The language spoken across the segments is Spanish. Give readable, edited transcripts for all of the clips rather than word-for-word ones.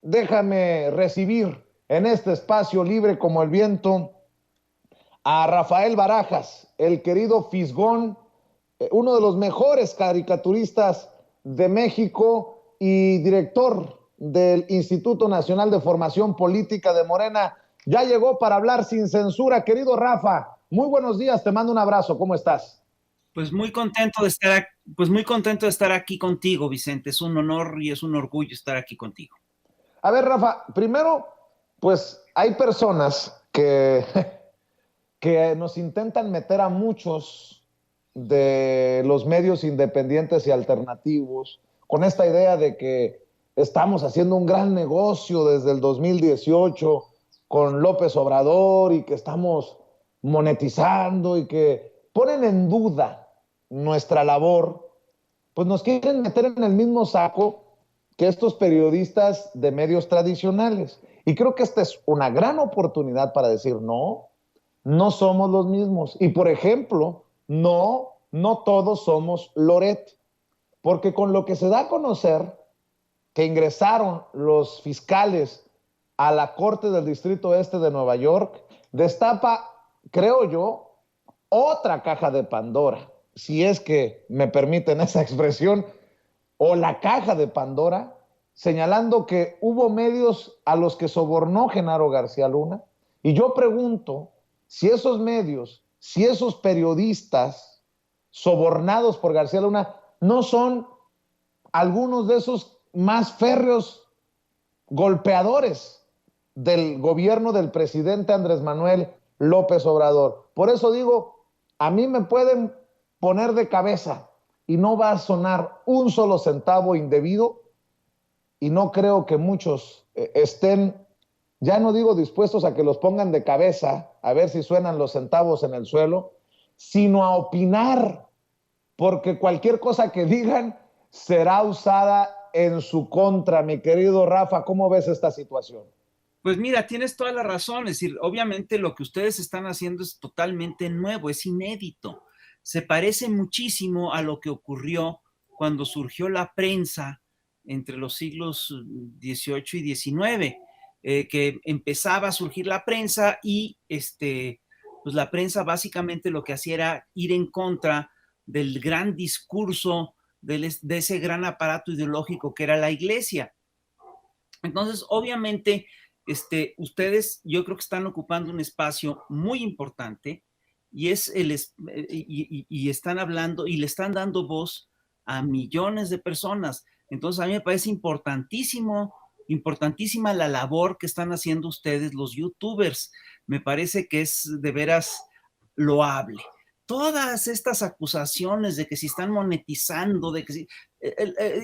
déjame recibir en este espacio libre como el viento a Rafael Barajas, el querido Fisgón, uno de los mejores caricaturistas de México y director del Instituto Nacional de Formación Política de Morena. Ya llegó para hablar sin censura. Querido Rafa, muy buenos días, te mando un abrazo, ¿cómo estás? Pues muy contento de estar, pues muy contento de estar aquí contigo, Vicente. Es un honor y es un orgullo estar aquí contigo. A ver, Rafa, primero, pues hay personas que nos intentan meter a muchos de los medios independientes y alternativos con esta idea de que estamos haciendo un gran negocio desde el 2018 con López Obrador y que estamos monetizando y que ponen en duda nuestra labor, pues nos quieren meter en el mismo saco que estos periodistas de medios tradicionales. Y creo que esta es una gran oportunidad para decir no, no somos los mismos. Y por ejemplo, no todos somos Loret, porque con lo que se da a conocer que ingresaron los fiscales a la Corte del Distrito Este de Nueva York, destapa, creo yo, otra caja de Pandora, si es que me permiten esa expresión, o la caja de Pandora, señalando que hubo medios a los que sobornó Genaro García Luna. Y yo pregunto si esos medios, si esos periodistas sobornados por García Luna no son algunos de esos más férreos golpeadores del gobierno del presidente Andrés Manuel López Obrador. Por eso digo, a mí me pueden poner de cabeza y no va a sonar un solo centavo indebido y no creo que muchos estén, ya no digo dispuestos a que los pongan de cabeza, a ver si suenan los centavos en el suelo, sino a opinar, porque cualquier cosa que digan será usada en su contra. Mi querido Rafa, ¿cómo ves esta situación? Pues mira, tienes toda la razón. Es decir, obviamente lo que ustedes están haciendo es totalmente nuevo, es inédito. Se parece muchísimo a lo que ocurrió cuando surgió la prensa entre los siglos XVIII y XIX, que empezaba a surgir la prensa y pues la prensa básicamente lo que hacía era ir en contra del gran discurso de ese gran aparato ideológico que era la iglesia. Entonces, obviamente, ustedes yo creo que están ocupando un espacio muy importante y y están hablando y le están dando voz a millones de personas. Entonces, a mí me parece importantísima la labor que están haciendo ustedes, los youtubers. Me parece que es de veras loable. Todas estas acusaciones de que si están monetizando, de que si,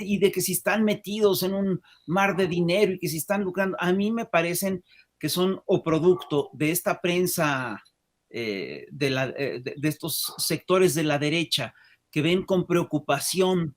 y de que si están metidos en un mar de dinero y que si están lucrando, a mí me parecen que son o producto de esta prensa, de estos sectores de la derecha que ven con preocupación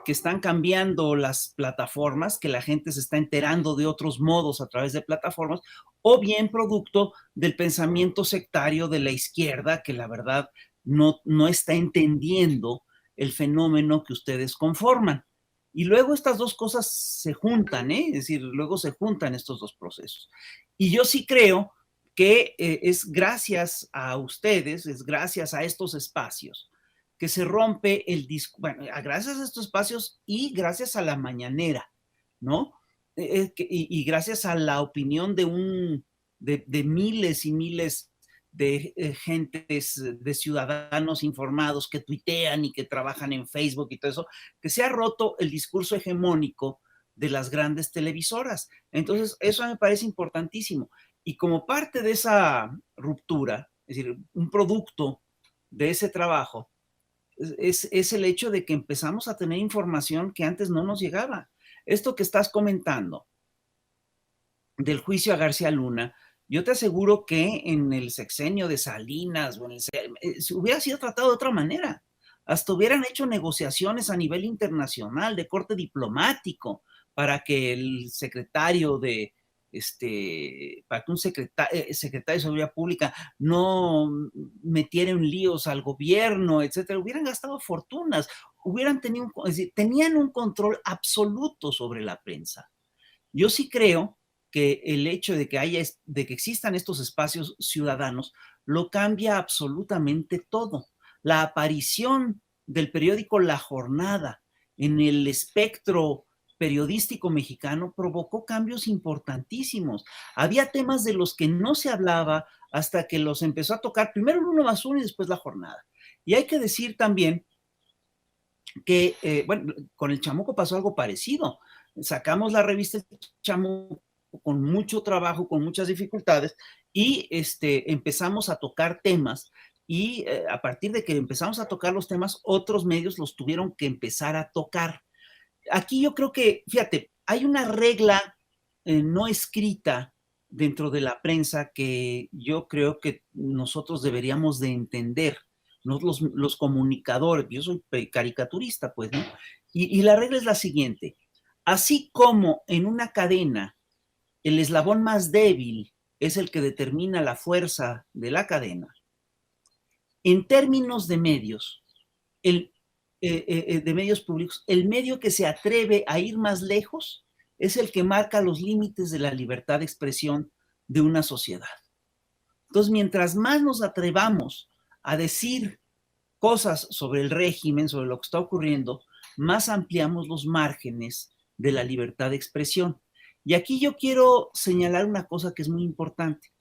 que están cambiando las plataformas, que la gente se está enterando de otros modos a través de plataformas, o bien producto del pensamiento sectario de la izquierda, que la verdad no está entendiendo el fenómeno que ustedes conforman. Y luego estas dos cosas se juntan, ¿eh? Es decir, luego se juntan estos dos procesos. Y yo sí creo que es gracias a ustedes, es gracias a estos espacios, que se rompe el disco, bueno, gracias a estos espacios y gracias a la mañanera, ¿no? Y gracias a la opinión de miles y miles de gentes, de ciudadanos informados que tuitean y que trabajan en Facebook y todo eso, que se ha roto el discurso hegemónico de las grandes televisoras. Entonces, eso me parece importantísimo. Y como parte de esa ruptura, es decir, un producto de ese trabajo, es el hecho de que empezamos a tener información que antes no nos llegaba. Esto que estás comentando del juicio a García Luna, yo te aseguro que en el sexenio de Salinas o en se hubiera sido tratado de otra manera. Hasta hubieran hecho negociaciones a nivel internacional de corte diplomático para que el secretario de para que un secretario de Seguridad Pública no metiera en líos al gobierno, etcétera. Hubieran gastado fortunas, hubieran tenido, es decir, tenían un control absoluto sobre la prensa. Yo sí creo que el hecho de de que existan estos espacios ciudadanos lo cambia absolutamente todo. La aparición del periódico La Jornada en el espectro periodístico mexicano provocó cambios importantísimos. Había temas de los que no se hablaba hasta que los empezó a tocar primero el 1+1 y después La Jornada. Y hay que decir también que, bueno, con el Chamuco pasó algo parecido. Sacamos la revista Chamuco con mucho trabajo, con muchas dificultades, y empezamos a tocar temas, y a partir de que empezamos a tocar los temas, otros medios los tuvieron que empezar a tocar. Aquí yo creo que, fíjate, hay una regla no escrita dentro de la prensa que yo creo que nosotros deberíamos de entender, ¿no? Los comunicadores, yo soy caricaturista, pues, ¿no? Y la regla es la siguiente: así como en una cadena el eslabón más débil es el que determina la fuerza de la cadena, en términos de medios, el, de medios públicos, el medio que se atreve a ir más lejos es el que marca los límites de la libertad de expresión de una sociedad. Entonces, mientras más nos atrevamos a decir cosas sobre el régimen, sobre lo que está ocurriendo, más ampliamos los márgenes de la libertad de expresión. Y aquí yo quiero señalar una cosa que es muy importante.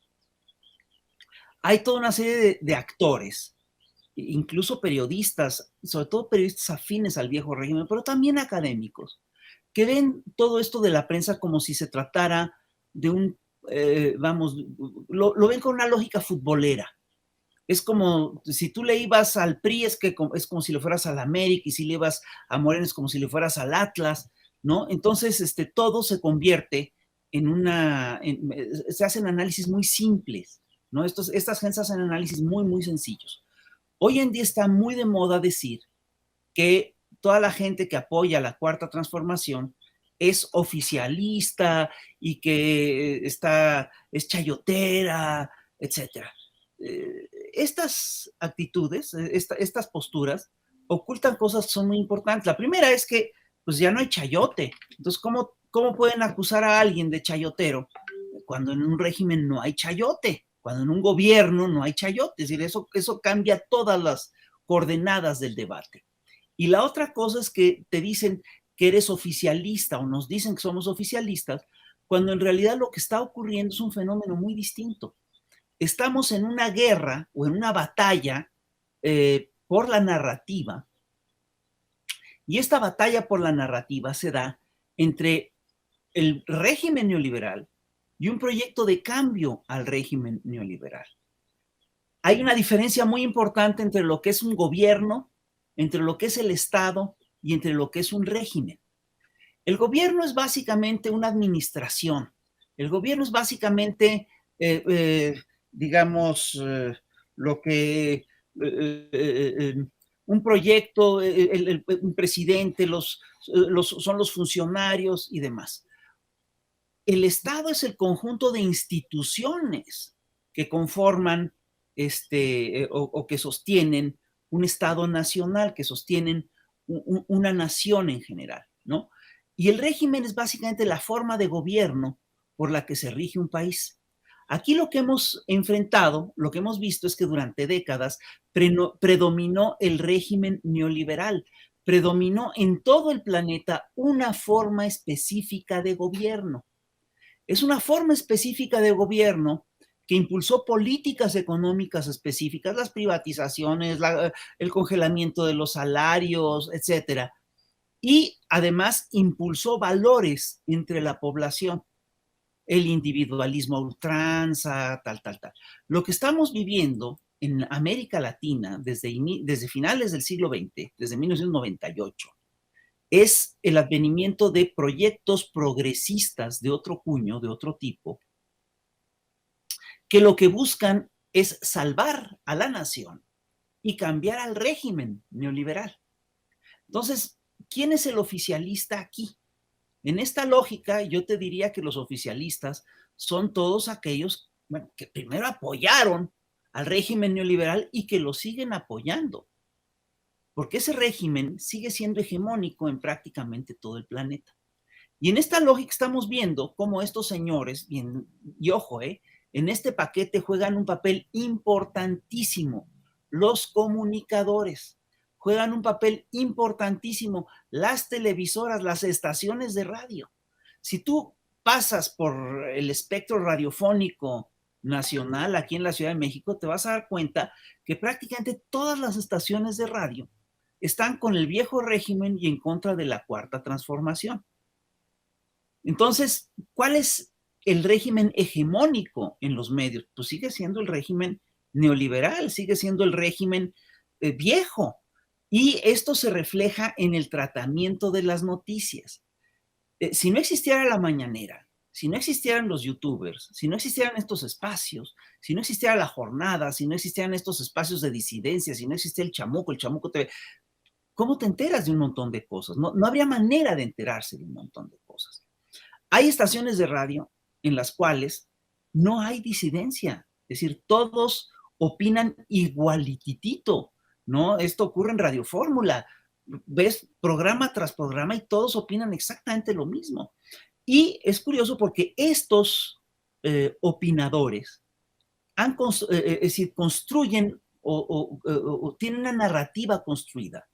Hay toda una serie de actores, incluso periodistas, sobre todo periodistas afines al viejo régimen, pero también académicos, que ven todo esto de la prensa como si se tratara de vamos, lo ven con una lógica futbolera. Es como si tú le ibas al PRI, es como si le fueras al América, y si le ibas a Morena es como si le fueras al Atlas, ¿no? Entonces, todo se convierte se hacen análisis muy simples, ¿no? Estas gentes hacen análisis muy, muy sencillos. Hoy en día está muy de moda decir que toda la gente que apoya la Cuarta Transformación es oficialista y que es chayotera, etcétera. Estas actitudes, estas posturas, ocultan cosas que son muy importantes. La primera es que pues ya no hay chayote. Entonces, ¿cómo pueden acusar a alguien de chayotero cuando en un régimen no hay chayote? Cuando en un gobierno no hay chayote. Es decir, eso cambia todas las coordenadas del debate. Y la otra cosa es que te dicen que eres oficialista o nos dicen que somos oficialistas, cuando en realidad lo que está ocurriendo es un fenómeno muy distinto. Estamos en una guerra o en una batalla por la narrativa, y esta batalla por la narrativa se da entre el régimen neoliberal y un proyecto de cambio al régimen neoliberal. Hay una diferencia muy importante entre lo que es un gobierno, entre lo que es el Estado y entre lo que es un régimen. El gobierno es básicamente una administración. El gobierno es básicamente, digamos, lo que un proyecto, un presidente, son los funcionarios y demás. El Estado es el conjunto de instituciones que conforman o que sostienen un Estado nacional, que sostienen una nación en general, ¿no? Y el régimen es básicamente la forma de gobierno por la que se rige un país. Aquí lo que hemos enfrentado, lo que hemos visto es que durante décadas predominó el régimen neoliberal, predominó en todo el planeta una forma específica de gobierno. Es una forma específica de gobierno que impulsó políticas económicas específicas, las privatizaciones, el congelamiento de los salarios, etcétera. Y además impulsó valores entre la población, el individualismo a ultranza, tal. Lo que estamos viviendo en América Latina desde finales del siglo XX, desde 1998, es el advenimiento de proyectos progresistas de otro cuño, de otro tipo, que lo que buscan es salvar a la nación y cambiar al régimen neoliberal. Entonces, ¿quién es el oficialista aquí? En esta lógica, yo te diría que los oficialistas son todos aquellos, bueno, que primero apoyaron al régimen neoliberal y que lo siguen apoyando, porque ese régimen sigue siendo hegemónico en prácticamente todo el planeta. Y en esta lógica estamos viendo cómo estos señores, y ojo, en este paquete juegan un papel importantísimo. Los comunicadores juegan un papel importantísimo. Las televisoras, las estaciones de radio. Si tú pasas por el espectro radiofónico nacional aquí en la Ciudad de México, te vas a dar cuenta que prácticamente todas las estaciones de radio están con el viejo régimen y en contra de la cuarta transformación. Entonces, ¿cuál es el régimen hegemónico en los medios? Pues sigue siendo el régimen neoliberal, sigue siendo el régimen viejo. Y esto se refleja en el tratamiento de las noticias. Si no existiera la mañanera, si no existieran los youtubers, si no existieran estos espacios, si no existiera la jornada, si no existieran estos espacios de disidencia, si no existiera el Chamuco TV, ¿cómo te enteras de un montón de cosas? No, no habría manera de enterarse de un montón de cosas. Hay estaciones de radio en las cuales no hay disidencia, es decir, todos opinan igualititito, ¿no? Esto ocurre en Radio Fórmula, ves programa tras programa y todos opinan exactamente lo mismo. Y es curioso porque estos opinadores es decir, construyen o tienen una narrativa construida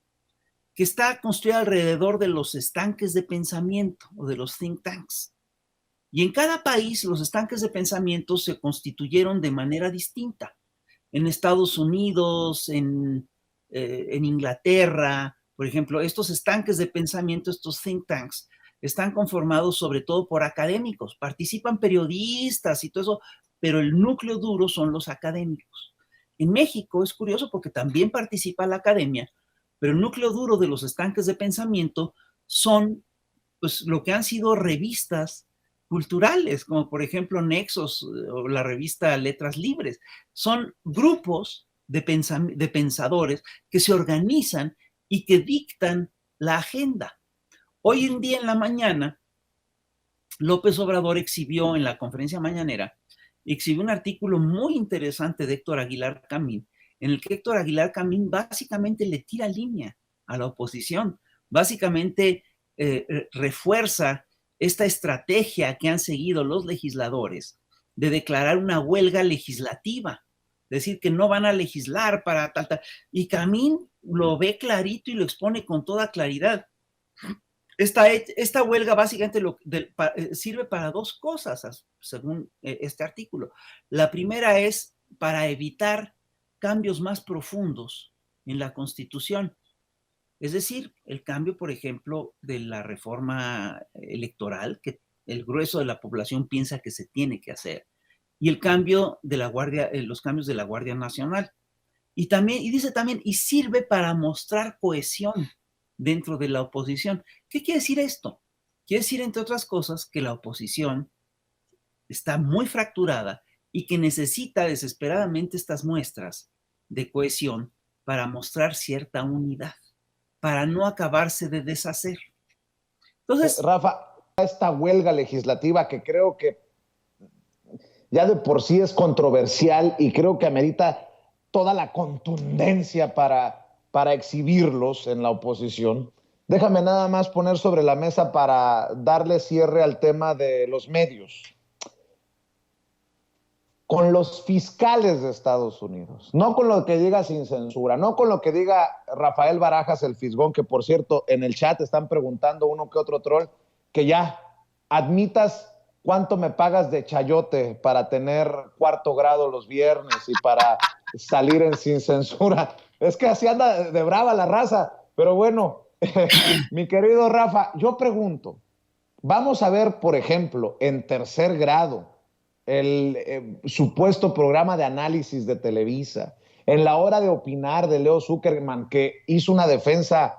que está construida alrededor de los estanques de pensamiento o de los think tanks. Y en cada país los estanques de pensamiento se constituyeron de manera distinta. En Estados Unidos, en Inglaterra, por ejemplo, estos estanques de pensamiento, estos think tanks, están conformados sobre todo por académicos. Participan periodistas y todo eso, pero el núcleo duro son los académicos. En México es curioso porque también participa la academia, pero el núcleo duro de los estanques de pensamiento son pues, lo que han sido revistas culturales, como por ejemplo Nexos o la revista Letras Libres. Son grupos de pensadores que se organizan y que dictan la agenda. Hoy en día en la mañana, López Obrador exhibió en la conferencia mañanera, exhibió un artículo muy interesante de Héctor Aguilar Camín, en el que Héctor Aguilar Camín básicamente le tira línea a la oposición, básicamente refuerza esta estrategia que han seguido los legisladores de declarar una huelga legislativa, decir que no van a legislar para tal. Y Camín lo ve clarito y lo expone con toda claridad. Esta huelga básicamente sirve para dos cosas, según este artículo. La primera es para evitar cambios más profundos en la Constitución. Es decir, el cambio, por ejemplo, de la reforma electoral, que el grueso de la población piensa que se tiene que hacer, y el cambio de la Guardia, los cambios de la Guardia Nacional. Y dice también, y sirve para mostrar cohesión dentro de la oposición. ¿Qué quiere decir esto? Quiere decir, entre otras cosas, que la oposición está muy fracturada y que necesita desesperadamente estas muestras de cohesión para mostrar cierta unidad, para no acabarse de deshacer. Entonces, Rafa, esta huelga legislativa que creo que ya de por sí es controversial y creo que amerita toda la contundencia para exhibirlos en la oposición. Déjame nada más poner sobre la mesa para darle cierre al tema de los medios. Con los fiscales de Estados Unidos, no con lo que diga Sin Censura, no con lo que diga Rafael Barajas, el fisgón, que por cierto en el chat están preguntando uno que otro troll, que ya admitas cuánto me pagas de chayote para tener cuarto grado los viernes y para salir en Sin Censura. Es que así anda de brava la raza, pero bueno, mi querido Rafa, yo pregunto, vamos a ver, por ejemplo, en Tercer Grado, el supuesto programa de análisis de Televisa, en La Hora de Opinar de Leo Zuckerman, que hizo una defensa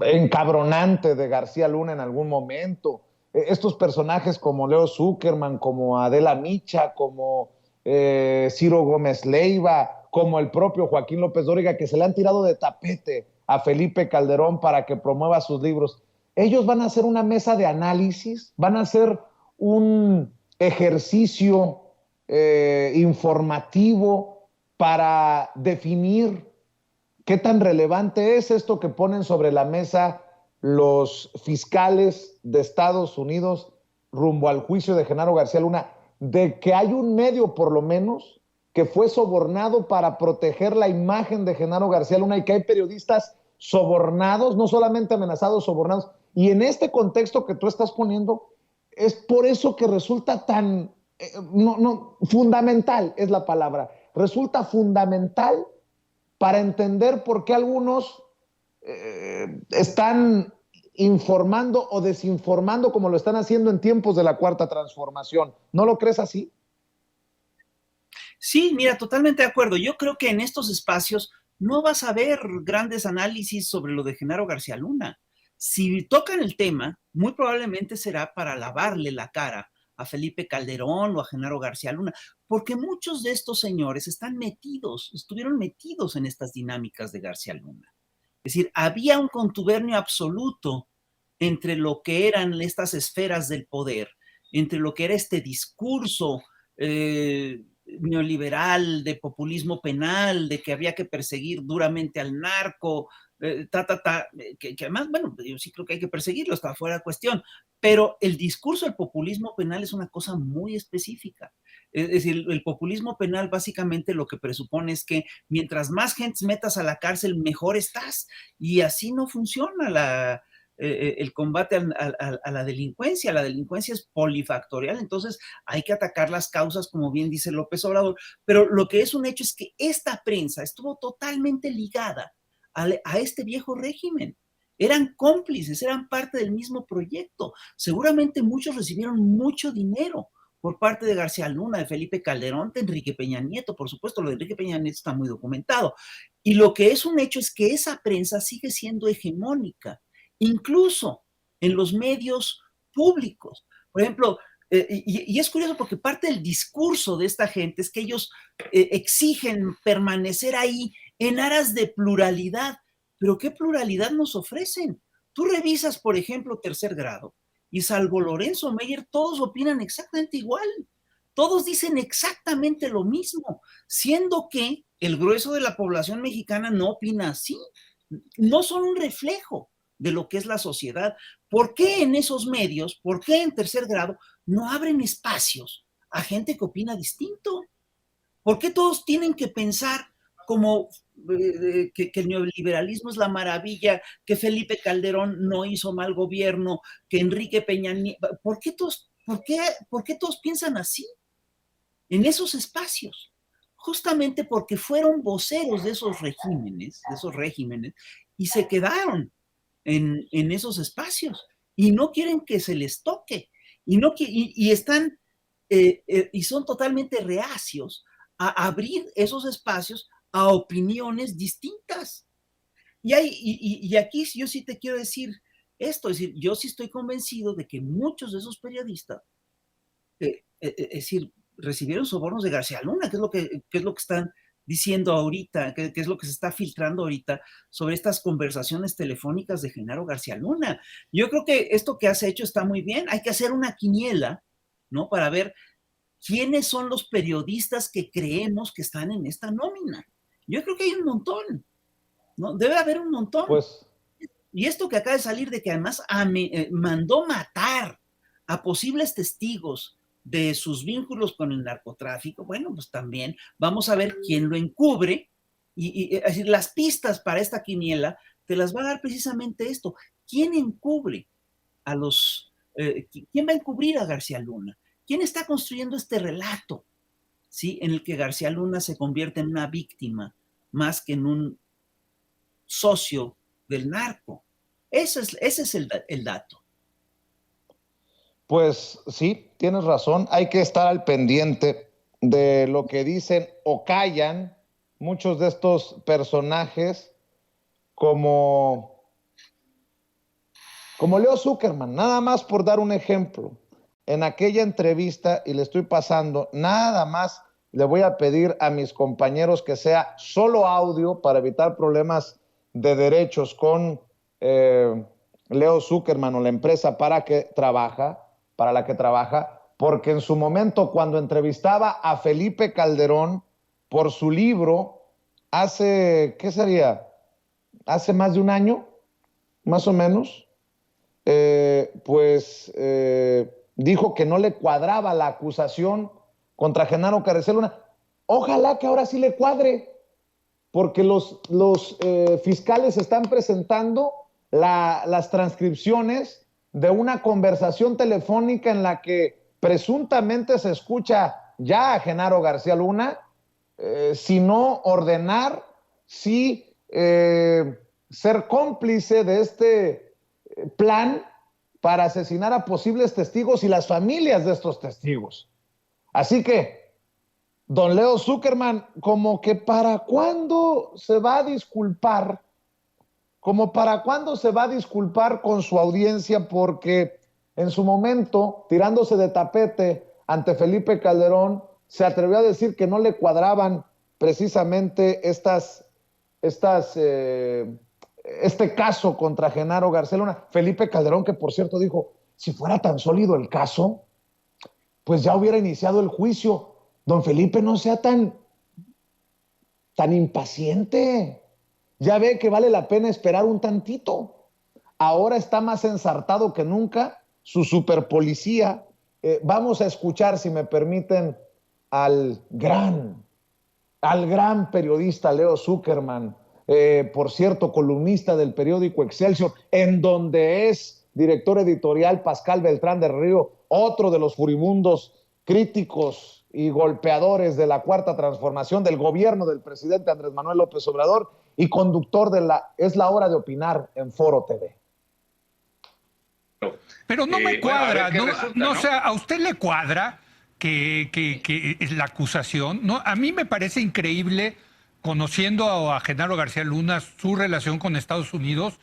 encabronante de García Luna en algún momento, estos personajes como Leo Zuckerman, como Adela Micha, como Ciro Gómez Leiva, como el propio Joaquín López Dóriga, que se le han tirado de tapete a Felipe Calderón para que promueva sus libros. Ellos van a hacer una mesa de análisis, van a hacer un ejercicio informativo para definir qué tan relevante es esto que ponen sobre la mesa los fiscales de Estados Unidos rumbo al juicio de Genaro García Luna, de que hay un medio por lo menos que fue sobornado para proteger la imagen de Genaro García Luna y que hay periodistas sobornados, no solamente amenazados, sobornados. Y en este contexto que tú estás poniendo, es por eso que resulta tan, fundamental es la palabra, resulta fundamental para entender por qué algunos están informando o desinformando como lo están haciendo en tiempos de la Cuarta Transformación. ¿No lo crees así? Sí, mira, totalmente de acuerdo. Yo creo que en estos espacios no vas a ver grandes análisis sobre lo de Genaro García Luna. Si tocan el tema, muy probablemente será para lavarle la cara a Felipe Calderón o a Genaro García Luna, porque muchos de estos señores estuvieron metidos en estas dinámicas de García Luna. Es decir, había un contubernio absoluto entre lo que eran estas esferas del poder, entre lo que era este discurso neoliberal, de populismo penal, de que había que perseguir duramente al narco, que además, bueno, yo sí creo que hay que perseguirlo, está fuera de cuestión, pero el discurso del populismo penal es una cosa muy específica. Es decir, el populismo penal básicamente lo que presupone es que mientras más gente metas a la cárcel, mejor estás, y así no funciona el combate a la delincuencia. La delincuencia es polifactorial, entonces hay que atacar las causas, como bien dice López Obrador, pero lo que es un hecho es que esta prensa estuvo totalmente ligada a este viejo régimen. Eran cómplices, eran parte del mismo proyecto. Seguramente muchos recibieron mucho dinero por parte de García Luna, de Felipe Calderón, de Enrique Peña Nieto. Por supuesto, lo de Enrique Peña Nieto está muy documentado. Y lo que es un hecho es que esa prensa sigue siendo hegemónica, incluso en los medios públicos. Por ejemplo, y es curioso porque parte del discurso de esta gente es que ellos exigen permanecer ahí en aras de pluralidad. Pero ¿qué pluralidad nos ofrecen? Tú revisas, por ejemplo, Tercer Grado, y salvo Lorenzo Meyer, todos opinan exactamente igual. Todos dicen exactamente lo mismo, siendo que el grueso de la población mexicana no opina así. No son un reflejo de lo que es la sociedad. ¿Por qué en esos medios, por qué en Tercer Grado, no abren espacios a gente que opina distinto? ¿Por qué todos tienen que pensar como que el neoliberalismo es la maravilla, que Felipe Calderón no hizo mal gobierno, que Enrique Peña Nieto? ¿Por qué todos piensan así en esos espacios? Justamente porque fueron voceros de esos regímenes, y se quedaron en esos espacios y no quieren que se les toque y están y son totalmente reacios a abrir esos espacios a opiniones distintas. Y aquí yo sí te quiero decir esto, es decir, yo sí estoy convencido de que muchos de esos periodistas, es decir, recibieron sobornos de García Luna, qué es lo que están diciendo ahorita, qué es lo que se está filtrando ahorita sobre estas conversaciones telefónicas de Genaro García Luna. Yo creo que esto que has hecho está muy bien, hay que hacer una quiniela, ¿no? Para ver quiénes son los periodistas que creemos que están en esta nómina. Yo creo que hay un montón, ¿no? Debe haber un montón. Pues, Y esto que acaba de salir de que además mandó matar a posibles testigos de sus vínculos con el narcotráfico, bueno, pues también vamos a ver quién lo encubre. Es decir, las pistas para esta quiniela te las va a dar precisamente esto. ¿Quién encubre a quién va a encubrir a García Luna? ¿Quién está construyendo este relato, ¿sí? En el que García Luna se convierte en una víctima más que en un socio del narco? Ese es el dato. pues sí, tienes razón. Hay que estar al pendiente de lo que dicen o callan muchos de estos personajes como, como Leo Zuckerman, nada más por dar un ejemplo. En aquella entrevista, y le estoy pasando, nada más le voy a pedir a mis compañeros que sea solo audio para evitar problemas de derechos con Leo Zuckerman o la empresa para la que trabaja, porque en su momento cuando entrevistaba a Felipe Calderón por su libro, hace, ¿qué sería? Hace más de un año, más o menos, dijo que no le cuadraba la acusación contra Genaro García Luna. Ojalá que ahora sí le cuadre, porque los fiscales están presentando las transcripciones de una conversación telefónica en la que presuntamente se escucha ya a Genaro García Luna, si no ordenar, sí ser cómplice de este plan para asesinar a posibles testigos y las familias de estos testigos. Así que, don Leo Zuckerman, como que ¿para cuándo se va a disculpar? Como ¿para cuándo se va a disculpar con su audiencia? Porque en su momento, tirándose de tapete ante Felipe Calderón, se atrevió a decir que no le cuadraban precisamente este caso contra Genaro García Luna. Felipe Calderón, que por cierto dijo, si fuera tan sólido el caso, pues ya hubiera iniciado el juicio. Don Felipe, no sea tan impaciente. Ya ve que vale la pena esperar un tantito. Ahora está más ensartado que nunca su superpolicía. Vamos a escuchar, si me permiten, al gran periodista Leo Zuckerman, por cierto, columnista del periódico Excelsior, en donde es director editorial Pascal Beltrán del Río, otro de los furibundos críticos y golpeadores de la Cuarta Transformación del gobierno del presidente Andrés Manuel López Obrador y conductor de Es la Hora de Opinar en Foro TV. Pero no me cuadra, no, o sea, ¿a usted le cuadra que la acusación? No, a mí me parece increíble, conociendo a Genaro García Luna, su relación con Estados Unidos,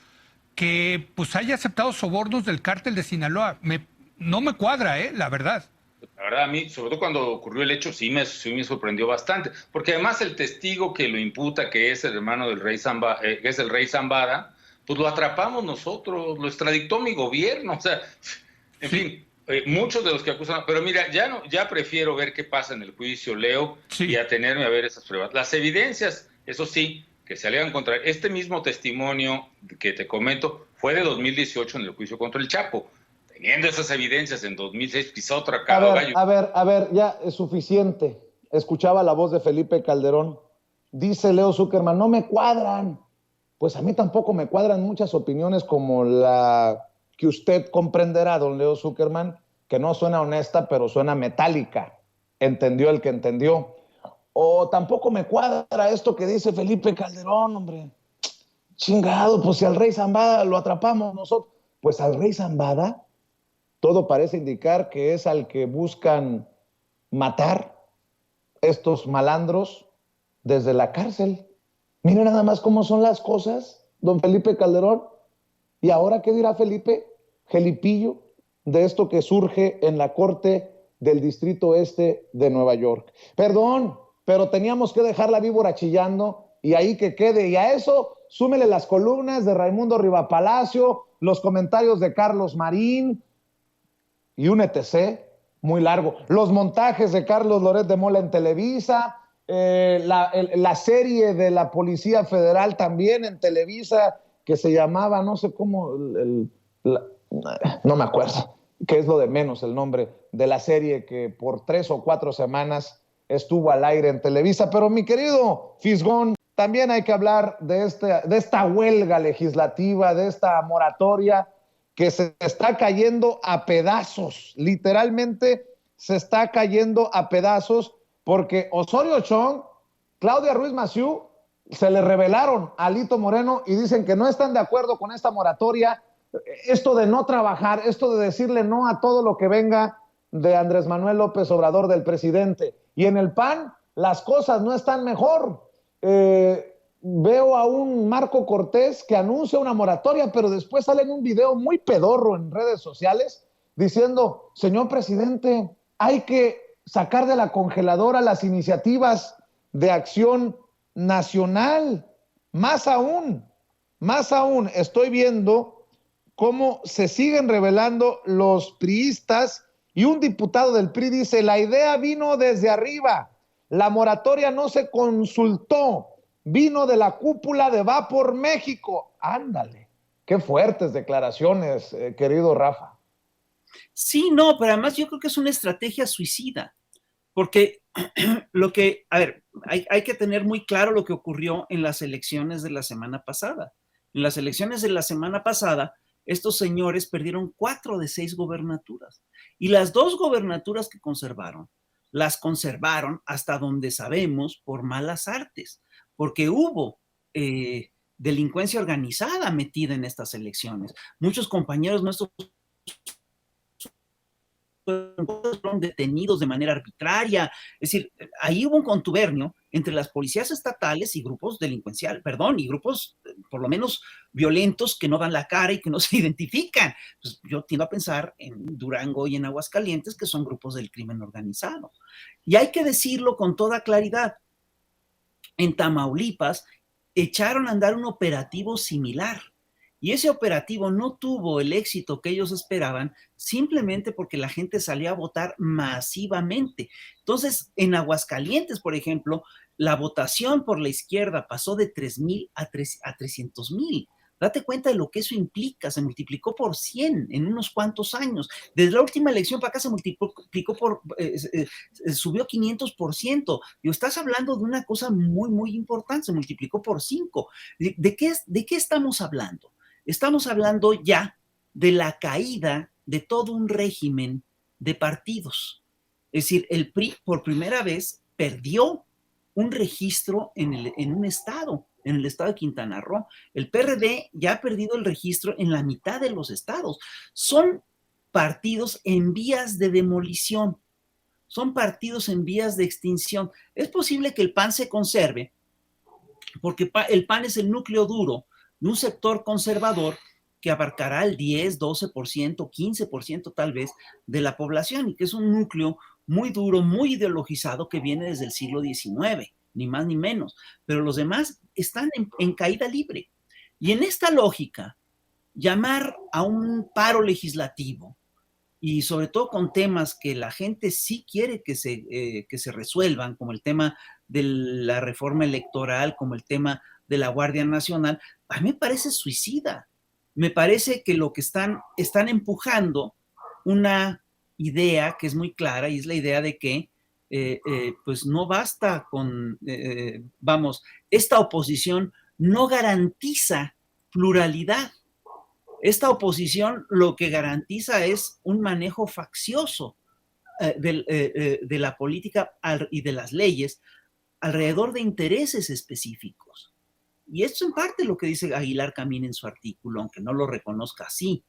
que pues haya aceptado sobornos del cártel de Sinaloa. No me cuadra, la verdad. La verdad, a mí, sobre todo cuando ocurrió el hecho, sí me sorprendió bastante, porque además el testigo que lo imputa, que es el hermano del rey Zambada, que es el rey Zambada, pues lo atrapamos nosotros, lo extraditó mi gobierno, o sea, en fin, muchos de los que acusan, pero mira, ya prefiero ver qué pasa en el juicio, Leo, y atenerme a ver esas pruebas. Las evidencias, eso sí, que se alegan contra este mismo testimonio que te comento, fue de 2018 en el juicio contra el Chapo. Teniendo esas evidencias en 2006, quizá otra cara. A ver, ya es suficiente. Escuchaba la voz de Felipe Calderón. Dice Leo Zuckerman, no me cuadran. Pues a mí tampoco me cuadran muchas opiniones como la que usted comprenderá, don Leo Zuckerman, que no suena honesta, pero suena metálica. Entendió el que entendió. O tampoco me cuadra esto que dice Felipe Calderón, hombre. Chingado, pues si al rey Zambada lo atrapamos nosotros. Pues al rey Zambada todo parece indicar que es al que buscan matar estos malandros desde la cárcel. Miren nada más cómo son las cosas, don Felipe Calderón. ¿Y ahora qué dirá Felipe Gelipillo de esto que surge en la Corte del Distrito Este de Nueva York? Perdón, pero teníamos que dejar la víbora chillando y ahí que quede. Y a eso súmele las columnas de Raimundo Rivapalacio, los comentarios de Carlos Marín, y un etc. muy largo. Los montajes de Carlos Loret de Mola en Televisa, la serie de la Policía Federal también en Televisa, que se llamaba, no sé cómo, no me acuerdo, que es lo de menos el nombre de la serie que por 3 o 4 semanas estuvo al aire en Televisa. Pero mi querido Fisgón, también hay que hablar de esta huelga legislativa, de esta moratoria que se está cayendo a pedazos, literalmente se está cayendo a pedazos, porque Osorio Chong, Claudia Ruiz Massieu, se le rebelaron a Alito Moreno y dicen que no están de acuerdo con esta moratoria, esto de no trabajar, esto de decirle no a todo lo que venga de Andrés Manuel López Obrador, del presidente. Y en el PAN las cosas no están mejor. Veo a un Marco Cortés que anuncia una moratoria, pero después sale en un video muy pedorro en redes sociales diciendo, señor presidente, hay que sacar de la congeladora las iniciativas de acción nacional. Más aún, estoy viendo cómo se siguen rebelando los priistas y un diputado del PRI dice, la idea vino desde arriba, la moratoria no se consultó, vino de la cúpula de Va por México. Ándale, Qué fuertes declaraciones, querido Rafa. Sí, no, pero además yo creo que es una estrategia suicida, porque a ver, hay que tener muy claro lo que ocurrió en las elecciones de la semana pasada. En las elecciones de la semana pasada, estos señores perdieron 4 de 6 gobernaturas, y las 2 gobernaturas que conservaron, las conservaron hasta donde sabemos por malas artes, porque hubo delincuencia organizada metida en estas elecciones. Muchos compañeros nuestros fueron detenidos de manera arbitraria. Es decir, ahí hubo un contubernio entre las policías estatales y grupos delincuenciales, y grupos por lo menos violentos que no dan la cara y que no se identifican. Pues yo tiendo a pensar en Durango y en Aguascalientes, que son grupos del crimen organizado. Y hay que decirlo con toda claridad. En Tamaulipas echaron a andar un operativo similar. Y ese operativo no tuvo el éxito que ellos esperaban simplemente porque la gente salió a votar masivamente. Entonces, en Aguascalientes, por ejemplo, la votación por la izquierda pasó de 3,000 a 300,000. Date cuenta de lo que eso implica, se multiplicó por 100 en unos cuantos años. Desde la última elección para acá se multiplicó subió 500%. Y estás hablando de una cosa muy, muy importante, se multiplicó por 5. ¿De qué estamos hablando? Estamos hablando ya de la caída de todo un régimen de partidos. Es decir, el PRI por primera vez perdió un registro en un estado, en el estado de Quintana Roo. El PRD ya ha perdido el registro en la mitad de los estados. Son partidos en vías de demolición, son partidos en vías de extinción. Es posible que el PAN se conserve, porque el PAN es el núcleo duro de un sector conservador que abarcará el 10, 12%, 15% tal vez de la población, y que es un núcleo muy duro, muy ideologizado, que viene desde el siglo XIX, ni más ni menos. Pero los demás están en caída libre. Y en esta lógica, llamar a un paro legislativo, y sobre todo con temas que la gente sí quiere que se resuelvan, como el tema de la reforma electoral, como el tema de la Guardia Nacional, a mí me parece suicida. Me parece que lo que están empujando una idea que es muy clara, y es la idea de que pues no basta con, esta oposición no garantiza pluralidad. Esta oposición lo que garantiza es un manejo faccioso de la política y de las leyes alrededor de intereses específicos. Y esto en parte lo que dice Aguilar Camín en su artículo, aunque no lo reconozca así.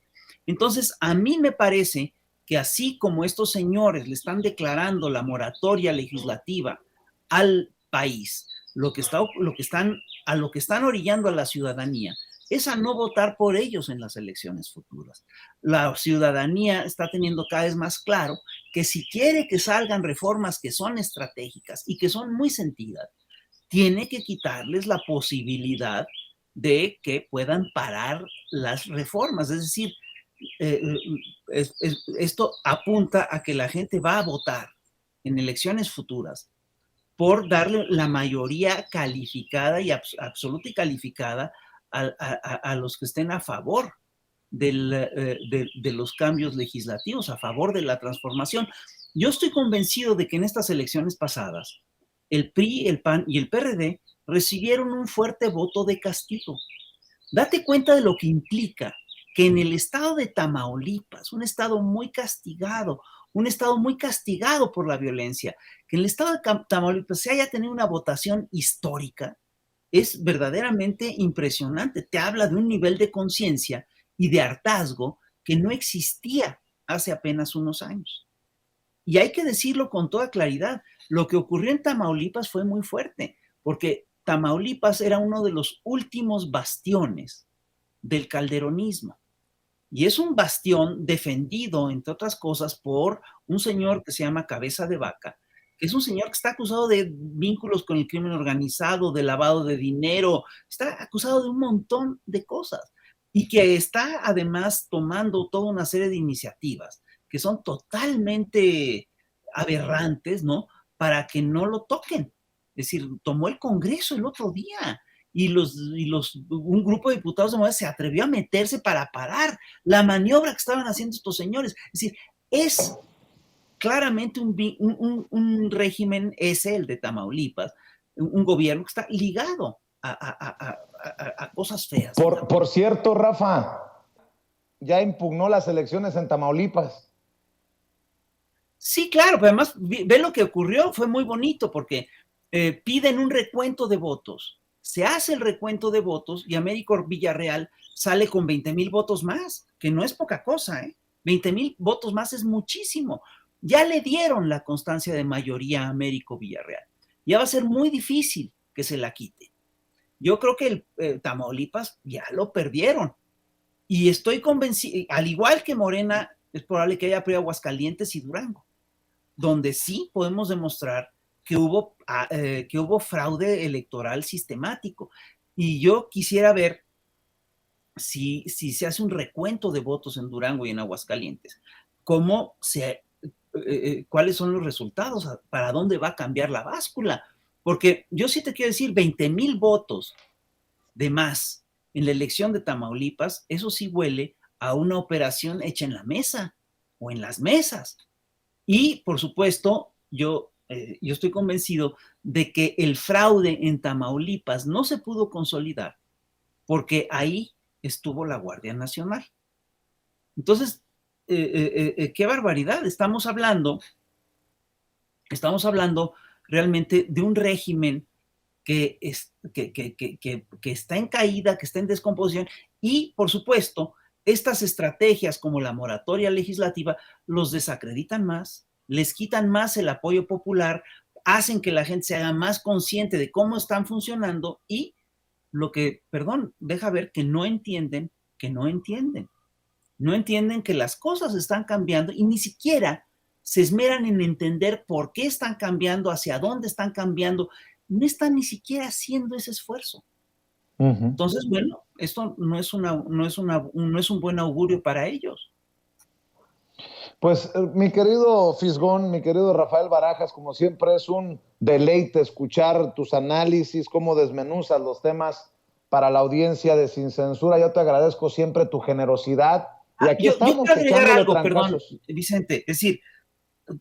Entonces, a mí me parece que así como estos señores le están declarando la moratoria legislativa al país, lo que están orillando a la ciudadanía es a no votar por ellos en las elecciones futuras. La ciudadanía está teniendo cada vez más claro que si quiere que salgan reformas que son estratégicas y que son muy sentidas, tiene que quitarles la posibilidad de que puedan parar las reformas. Es decir, esto apunta a que la gente va a votar en elecciones futuras por darle la mayoría calificada y absoluta y calificada a los que estén a favor de los cambios legislativos, a favor de la transformación. Yo estoy convencido de que en estas elecciones pasadas, el PRI, el PAN y el PRD recibieron un fuerte voto de castigo. Date cuenta de lo que implica que en el estado de Tamaulipas, un estado muy castigado por la violencia, que en el estado de Tamaulipas se haya tenido una votación histórica, es verdaderamente impresionante. Te habla de un nivel de conciencia y de hartazgo que no existía hace apenas unos años. Y hay que decirlo con toda claridad, lo que ocurrió en Tamaulipas fue muy fuerte, porque Tamaulipas era uno de los últimos bastiones del calderonismo. Y es un bastión defendido, entre otras cosas, por un señor que se llama Cabeza de Vaca, que es un señor que está acusado de vínculos con el crimen organizado, de lavado de dinero, está acusado de un montón de cosas, y que está además tomando toda una serie de iniciativas que son totalmente aberrantes, ¿no? Para que no lo toquen. Es decir, tomó el Congreso el otro día un grupo de diputados de Morena se atrevió a meterse para parar la maniobra que estaban haciendo estos señores. Es decir, es claramente un régimen, ese, el de Tamaulipas, un gobierno que está ligado a cosas feas. Por cierto, Rafa, ya impugnó las elecciones en Tamaulipas. Sí, claro, pero además ve lo que ocurrió, fue muy bonito porque piden un recuento de votos. Se hace el recuento de votos y Américo Villarreal sale con 20,000 votos más, que no es poca cosa, ¿eh? 20,000 votos más es muchísimo. Ya le dieron la constancia de mayoría a Américo Villarreal. Ya va a ser muy difícil que se la quite. Yo creo que Tamaulipas ya lo perdieron. Y estoy convencido, al igual que Morena, es probable que haya perdido Aguascalientes y Durango, donde sí podemos demostrar que hubo fraude electoral sistemático. Y yo quisiera ver si se hace un recuento de votos en Durango y en Aguascalientes, cuáles son los resultados, para dónde va a cambiar la báscula. Porque yo sí te quiero decir, 20,000 votos de más en la elección de Tamaulipas, eso sí huele a una operación hecha en la mesa o en las mesas. Y, por supuesto, yo estoy convencido de que el fraude en Tamaulipas no se pudo consolidar porque ahí estuvo la Guardia Nacional. Entonces, qué barbaridad. Estamos hablando realmente de un régimen que está en caída, que está en descomposición y, por supuesto, estas estrategias como la moratoria legislativa los desacreditan más, les quitan más el apoyo popular, hacen que la gente se haga más consciente de cómo están funcionando y deja ver que no entienden que las cosas están cambiando y ni siquiera se esmeran en entender por qué están cambiando, hacia dónde están cambiando, no están ni siquiera haciendo ese esfuerzo. Entonces, bueno, esto no es un buen augurio para ellos. Pues mi querido Fisgón, mi querido Rafael Barajas, como siempre es un deleite escuchar tus análisis, cómo desmenuzas los temas para la audiencia de Sin Censura. Yo te agradezco siempre tu generosidad. Y aquí estamos. Yo quiero agregar algo, perdón, Vicente, es decir,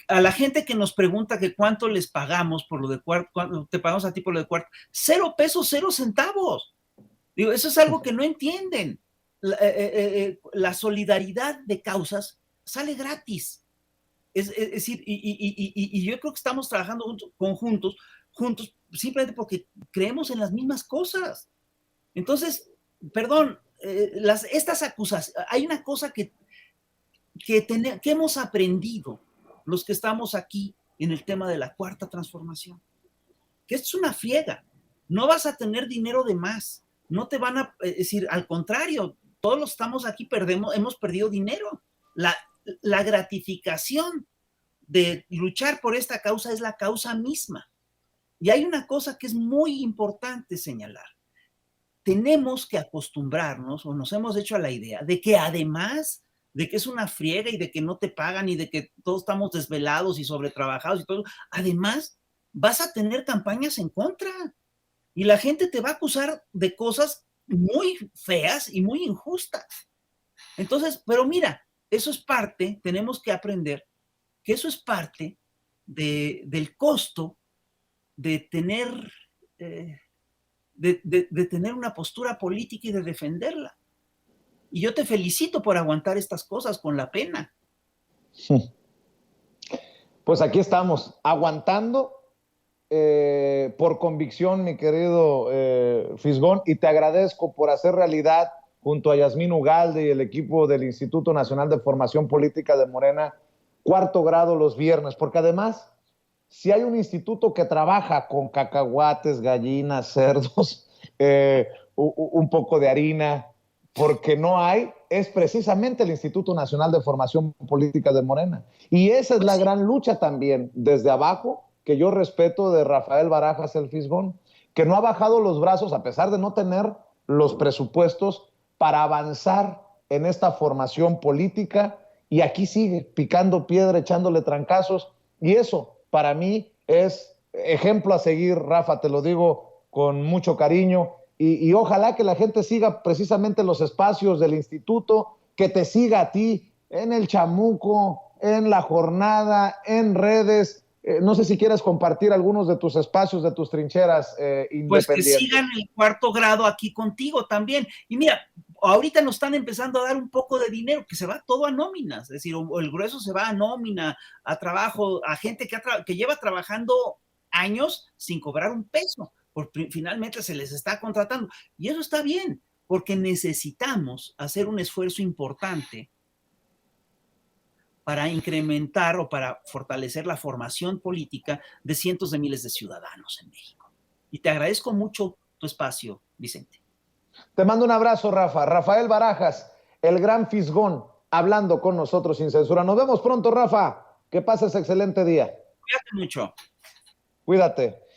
a la gente que nos pregunta que cuánto les pagamos por lo de cuarto, cuánto te pagamos a ti por lo de cuarto, 0 pesos, 0 centavos. Digo, eso es algo que no entienden. La solidaridad de causas sale gratis. Es decir, y yo creo que estamos trabajando juntos, simplemente porque creemos en las mismas cosas. Entonces, perdón, estas acusaciones, hay una cosa que hemos aprendido los que estamos aquí en el tema de la cuarta transformación, que es una friega, no vas a tener dinero de más, no te van a decir, al contrario, todos los que estamos aquí hemos perdido dinero. La gratificación de luchar por esta causa es la causa misma. Y hay una cosa que es muy importante señalar. Tenemos que acostumbrarnos, o nos hemos hecho a la idea, de que además de que es una friega y de que no te pagan y de que todos estamos desvelados y sobretrabajados y todo, además vas a tener campañas en contra y la gente te va a acusar de cosas muy feas y muy injustas. Entonces, pero mira, eso es parte, tenemos que aprender que eso es parte del costo de tener, de tener una postura política y de defenderla. Y yo te felicito por aguantar estas cosas con la pena. Pues aquí estamos, aguantando por convicción, mi querido Fisgón, y te agradezco por hacer realidad junto a Yasmín Ugalde y el equipo del Instituto Nacional de Formación Política de Morena, cuarto grado los viernes, porque además, si hay un instituto que trabaja con cacahuates, gallinas, cerdos, un poco de harina, porque no hay, es precisamente el Instituto Nacional de Formación Política de Morena. Y esa es la gran lucha también, desde abajo, que yo respeto de Rafael Barajas el Fisgón, que no ha bajado los brazos a pesar de no tener los presupuestos para avanzar en esta formación política, y aquí sigue picando piedra, echándole trancazos, y eso para mí es ejemplo a seguir, Rafa, te lo digo con mucho cariño, y ojalá que la gente siga precisamente los espacios del instituto, que te siga a ti en el Chamuco, en La Jornada, en redes. No sé si quieres compartir algunos de tus espacios, de tus trincheras independientes. Pues que sigan el cuarto grado aquí contigo también. Y mira, ahorita nos están empezando a dar un poco de dinero, que se va todo a nóminas, es decir, el grueso se va a nómina, a trabajo, a gente que lleva trabajando años sin cobrar un peso, porque finalmente se les está contratando. Y eso está bien, porque necesitamos hacer un esfuerzo importante para incrementar o para fortalecer la formación política de cientos de miles de ciudadanos en México. Y te agradezco mucho tu espacio, Vicente. Te mando un abrazo, Rafa. Rafael Barajas, el gran fisgón, hablando con nosotros sin censura. Nos vemos pronto, Rafa. Que pases excelente día. Cuídate mucho. Cuídate.